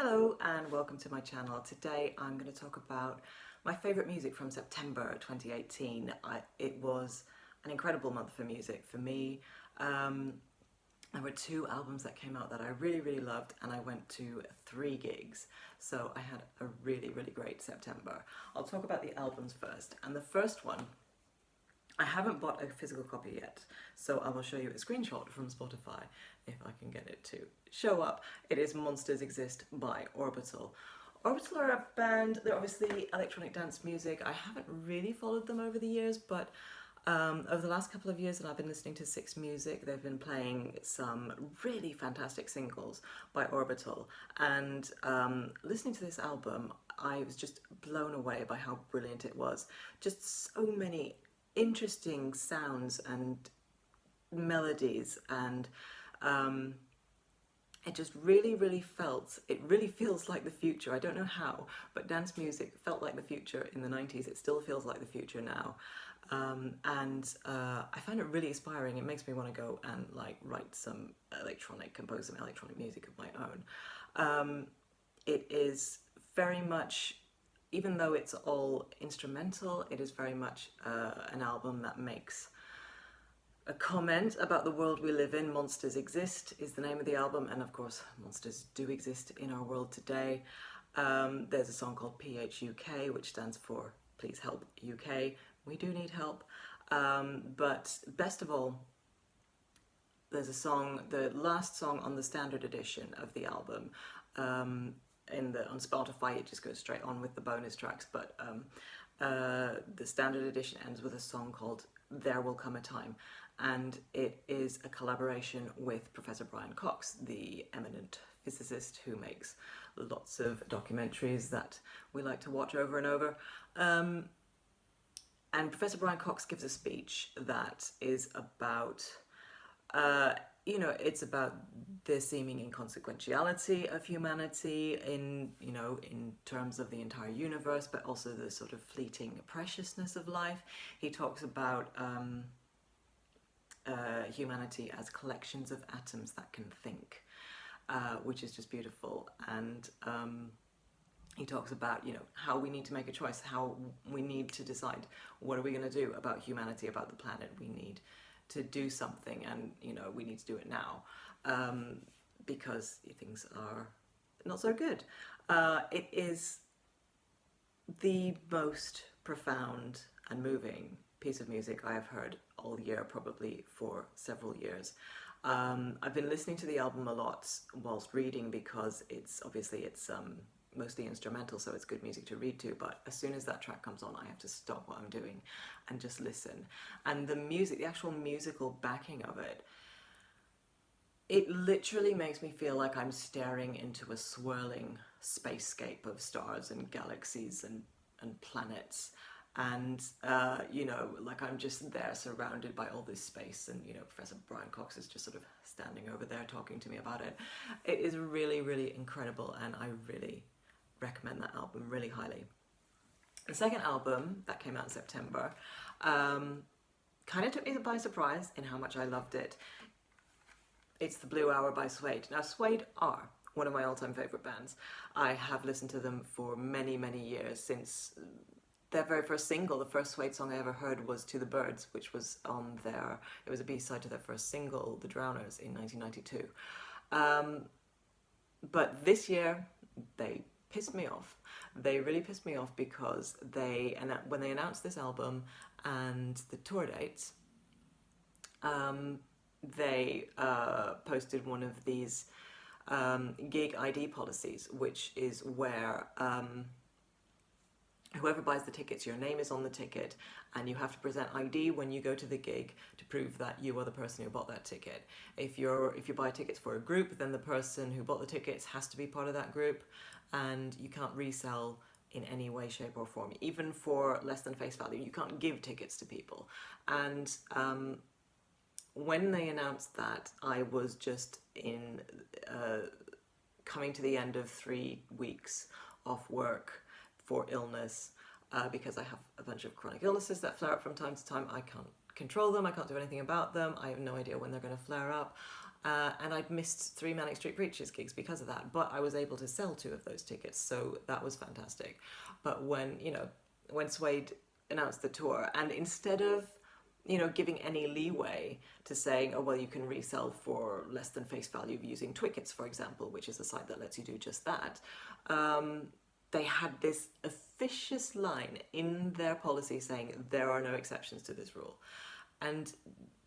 Hello and welcome to my channel. Today I'm going to talk about my favourite music from September 2018. It was an incredible month for music for me. There were two albums that came out that I really loved, and I went to 3 gigs, so I had a really great September. I'll talk about the albums first, and the first one, I haven't bought a physical copy yet, so I will show you a screenshot from Spotify if I can get it to show up. It is Monsters Exist by Orbital. Orbital are a band. They're obviously electronic dance music. I haven't really followed them over the years, but over the last couple of years that I've been listening to Six Music, they've been playing some really fantastic singles by Orbital, and listening to this album, I was just blown away by how brilliant it was. Just so many interesting sounds and melodies, and it just really feels like the future. I don't know how, but dance music felt like the future in the 90s. It still feels like the future now, and I find it really inspiring. It makes me want to go and compose some electronic music of my own. It is very much, even though it's all instrumental, it is very much an album that makes a comment about the world we live in. Monsters Exist is the name of the album, and of course monsters do exist in our world today. There's a song called PHUK, which stands for Please Help UK. We do need help. But best of all, there's a song, the last song on the standard edition of the album. On Spotify it just goes straight on with the bonus tracks, but the standard edition ends with a song called There Will Come a Time, and it is a collaboration with Professor Brian Cox, the eminent physicist who makes lots of documentaries that we like to watch over and over. And Professor Brian Cox gives a speech that is about it's about the seeming inconsequentiality of humanity in terms of the entire universe, but also the sort of fleeting preciousness of life. He talks about humanity as collections of atoms that can think, which is just beautiful. And he talks about, how we need to make a choice, how we need to decide what are we going to do about humanity, about the planet. We need to do something, and we need to do it now, because things are not so good. It is the most profound and moving piece of music I have heard all year, probably for several years. I've been listening to the album a lot whilst reading, because it's mostly instrumental, so it's good music to read to, but as soon as that track comes on, I have to stop what I'm doing and just listen. And the music, the actual musical backing of it, it literally makes me feel like I'm staring into a swirling spacescape of stars and galaxies and planets, and like I'm just there surrounded by all this space, and Professor Brian Cox is just sort of standing over there talking to me about it. It is really incredible, and I really recommend that album really highly. The second album that came out in September kind of took me by surprise in how much I loved it. It's The Blue Hour by Suede. Now, Suede are one of my all-time favourite bands. I have listened to them for many years, since their very first single. The first Suede song I ever heard was To the Birds, which was on it was a B-side to their first single, The Drowners, in 1992. But this year, they pissed me off. They really pissed me off, because when they announced this album and the tour dates, they posted one of these gig ID policies, which is where whoever buys the tickets, your name is on the ticket, and you have to present ID when you go to the gig to prove that you are the person who bought that ticket. If you buy tickets for a group, then the person who bought the tickets has to be part of that group, and you can't resell in any way, shape or form, even for less than face value. You can't give tickets to people. And when they announced that, I was just coming to the end of 3 weeks off work for illness, because I have a bunch of chronic illnesses that flare up from time to time. I can't control them, I can't do anything about them, I have no idea when they're going to flare up, and I'd missed 3 Manic Street Preachers gigs because of that, but I was able to sell 2 of those tickets, so that was fantastic. But when, you know, when Suede announced the tour, and instead of, you know, giving any leeway to saying, oh, well, you can resell for less than face value using Twickets, for example, which is a site that lets you do just that, they had this officious line in their policy saying there are no exceptions to this rule. And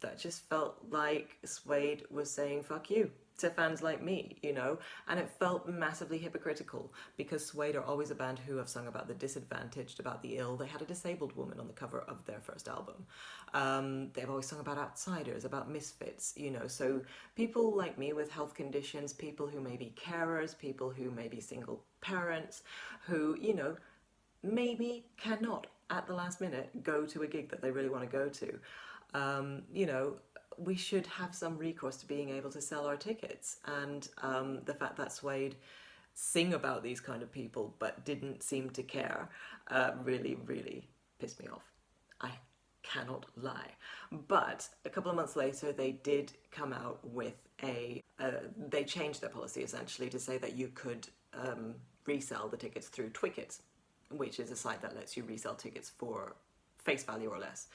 that just felt like Suede was saying fuck you to fans like me, you know, and it felt massively hypocritical because Suede are always a band who have sung about the disadvantaged, about the ill. They had a disabled woman on the cover of their first album. They've always sung about outsiders, about misfits, you know, so people like me with health conditions, people who may be carers, people who may be single parents, who, you know, maybe cannot at the last minute go to a gig that they really want to go to. You know, we should have some recourse to being able to sell our tickets, and the fact that Suede sing about these kind of people but didn't seem to care really, really pissed me off. I cannot lie. But a couple of months later they did come out with they changed their policy essentially to say that you could resell the tickets through Twickets, which is a site that lets you resell tickets for face value or less.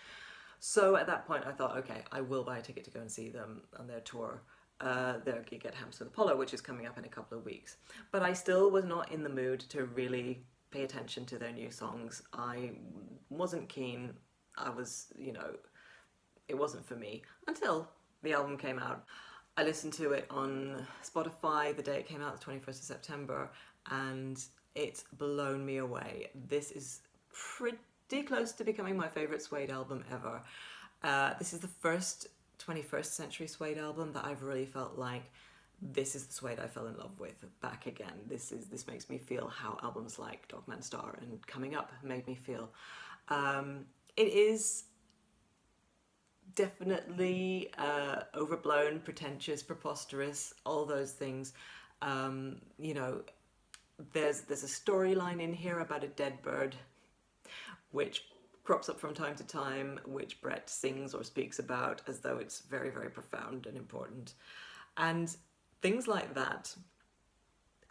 So at that point I thought, okay, I will buy a ticket to go and see them on their tour, their gig at Hammersmith Apollo, which is coming up in a couple of weeks. But I still was not in the mood to really pay attention to their new songs. I wasn't keen. I was, you know, it wasn't for me until the album came out. I listened to it on Spotify the day it came out, the 21st of September, and it's blown me away. This is pretty close to becoming my favourite Suede album ever. This is the first 21st century Suede album that I've really felt like this is the Suede I fell in love with back again. This makes me feel how albums like Dogman Star and Coming Up made me feel. It is definitely overblown, pretentious, preposterous, all those things. You know, there's a storyline in here about a dead bird which crops up from time to time, which Brett sings or speaks about as though it's very, very profound and important. And things like that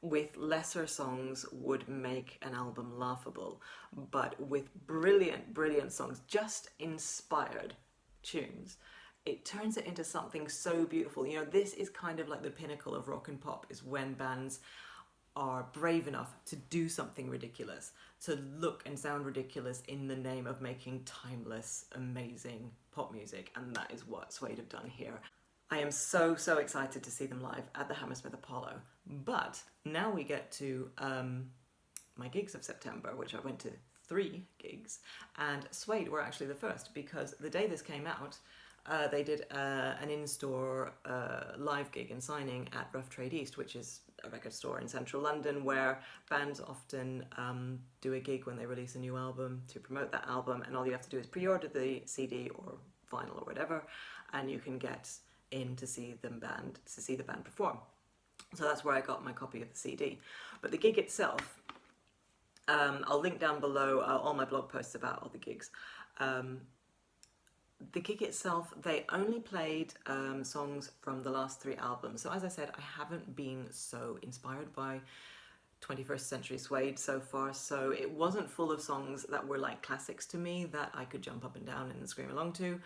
with lesser songs would make an album laughable, but with brilliant, brilliant songs, just inspired tunes, it turns it into something so beautiful. You know, this is kind of like the pinnacle of rock and pop, is when bands are brave enough to do something ridiculous, to look and sound ridiculous in the name of making timeless, amazing pop music, and that is what Suede have done here. I am so, so excited to see them live at the Hammersmith Apollo. But now we get to my gigs of September, which I went to 3 gigs, and Suede were actually the first, because the day this came out, they did an in-store live gig and signing at Rough Trade East, which is a record store in central London where bands often do a gig when they release a new album to promote that album, and all you have to do is pre-order the CD or vinyl or whatever, and you can get in to see the band perform. So that's where I got my copy of the CD. But the gig itself, I'll link down below all my blog posts about all the gigs. The gig itself, they only played songs from the last 3 albums. So as I said, I haven't been so inspired by 21st century Suede so far, so it wasn't full of songs that were like classics to me that I could jump up and down and scream along to,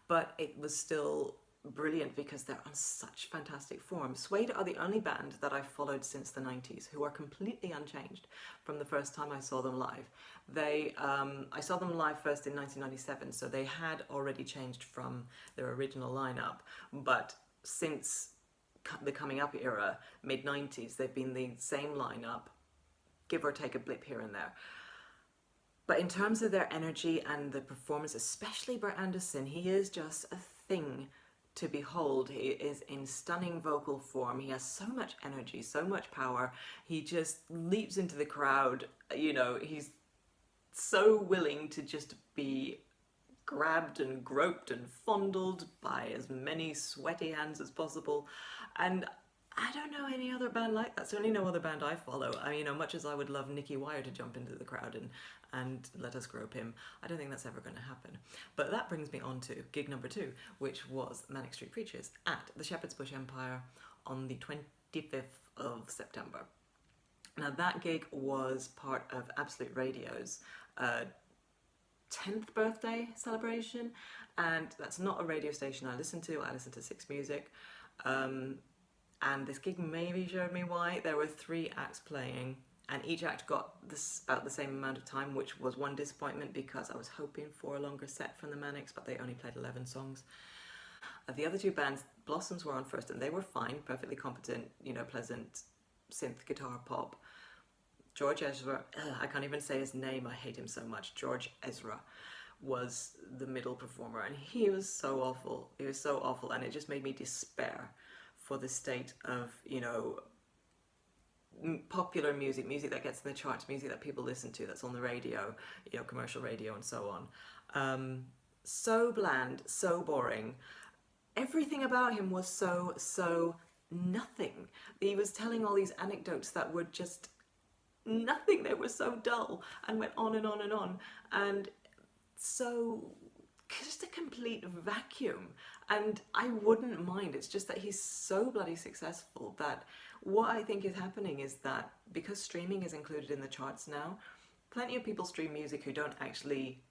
but it was still brilliant because they're on such fantastic form. Suede are the only band that I've followed since the 90s who are completely unchanged from the first time I saw them live. I saw them live first in 1997, so they had already changed from their original lineup, but since the Coming Up era, mid-90s, they've been the same lineup, give or take a blip here and there. But in terms of their energy and the performance, especially Brett Anderson, he is just a thing to behold. He is in stunning vocal form. He has so much energy, so much power. He just leaps into the crowd. You know, he's so willing to just be grabbed and groped and fondled by as many sweaty hands as possible. And I don't know any other band like that. Certainly no other band I follow. I mean, much as I would love Nicky Wire to jump into the crowd and let us grope him, I don't think that's ever going to happen. But that brings me on to gig number 2, which was Manic Street Preachers at the Shepherd's Bush Empire on the 25th of September. Now that gig was part of Absolute Radio's 10th birthday celebration, and that's not a radio station I listen to. I listen to Six Music. And this gig maybe showed me why. There were 3 acts playing, and each act got about the same amount of time, which was one disappointment because I was hoping for a longer set from the Manics, but they only played 11 songs. The other 2 bands, Blossoms were on first, and they were fine, perfectly competent, you know, pleasant synth guitar pop. George Ezra, I can't even say his name, I hate him so much. George Ezra was the middle performer, and he was so awful. He was so awful, and it just made me despair for the state of, you know, popular music, music that gets in the charts, music that people listen to, that's on the radio, you know, commercial radio and so on. So bland, so boring. Everything about him was so nothing. He was telling all these anecdotes that were just nothing. They were so dull and went on and on and on. And so just a complete vacuum. And I wouldn't mind. It's just that he's so bloody successful that what I think is happening is that because streaming is included in the charts now, plenty of people stream music who don't actually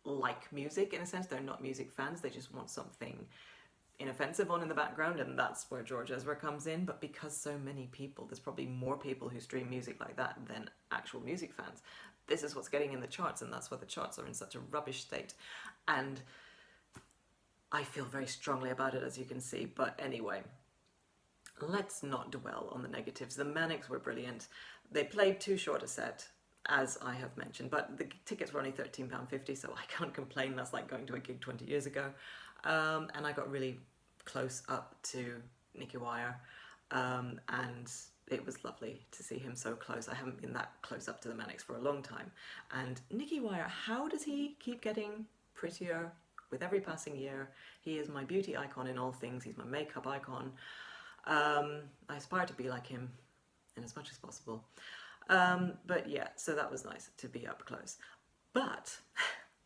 like music. In a sense, they're not music fans. They just want something inoffensive on in the background, and that's where George Ezra comes in. But because so many people, there's probably more people who stream music like that than actual music fans. This is what's getting in the charts, and that's why the charts are in such a rubbish state. And I feel very strongly about it, as you can see. But anyway, let's not dwell on the negatives. The Manics were brilliant. They played too short a set, as I have mentioned, but the tickets were only £13.50, so I can't complain. That's like going to a gig 20 years ago. And I got really close up to Nicky Wire, and it was lovely to see him so close. I haven't been that close up to the Manics for a long time. And Nicky Wire, how does he keep getting prettier with every passing year? He is my beauty icon in all things. He's my makeup icon. I aspire to be like him in as much as possible. But yeah, so that was nice to be up close. But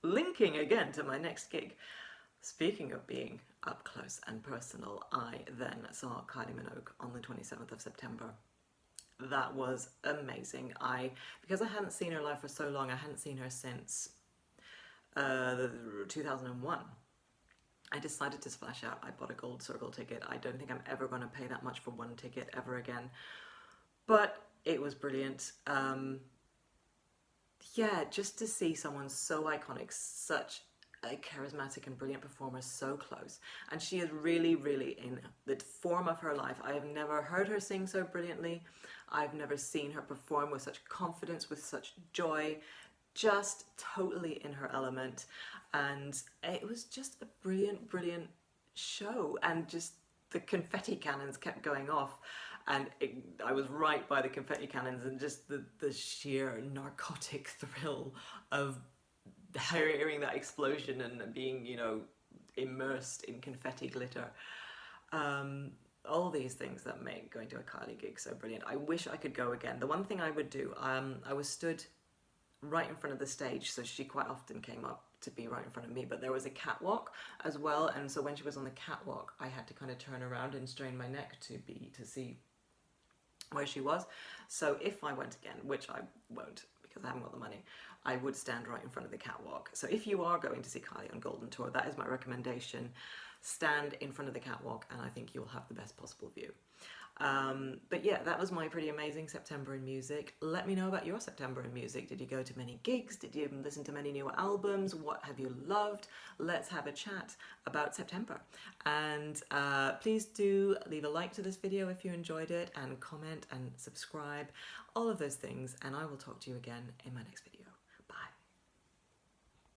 linking again to my next gig, speaking of being up close and personal, I then saw Kylie Minogue on the 27th of September. That was amazing. Because I hadn't seen her live for so long, I hadn't seen her since 2001. I decided to splash out. I bought a gold circle ticket. I don't think I'm ever going to pay that much for one ticket ever again. But it was brilliant. Yeah, just to see someone so iconic, such a charismatic and brilliant performer so close. And she is really, really in the form of her life. I have never heard her sing so brilliantly. I've never seen her perform with such confidence, with such joy, just totally in her element. And it was just a brilliant, brilliant show. And just the confetti cannons kept going off. And I was right by the confetti cannons, and just the sheer narcotic thrill of hearing that explosion and being, you know, immersed in confetti glitter. All these things that make going to a Kylie gig so brilliant. I wish I could go again. The one thing I would do, I was stood right in front of the stage, so she quite often came up to be right in front of me, but there was a catwalk as well, and so when she was on the catwalk, I had to kind of turn around and strain my neck to see where she was. So if I went again, which I won't because I haven't got the money, I would stand right in front of the catwalk. So if you are going to see Kylie on Golden Tour, that is my recommendation. Stand in front of the catwalk, and I think you'll have the best possible view. But yeah, that was my pretty amazing September in music. Let me know about your September in music. Did you go to many gigs? Did you listen to many new albums? What have you loved? Let's have a chat about September. And please do leave a like to this video if you enjoyed it, and comment and subscribe, all of those things. And I will talk to you again in my next video.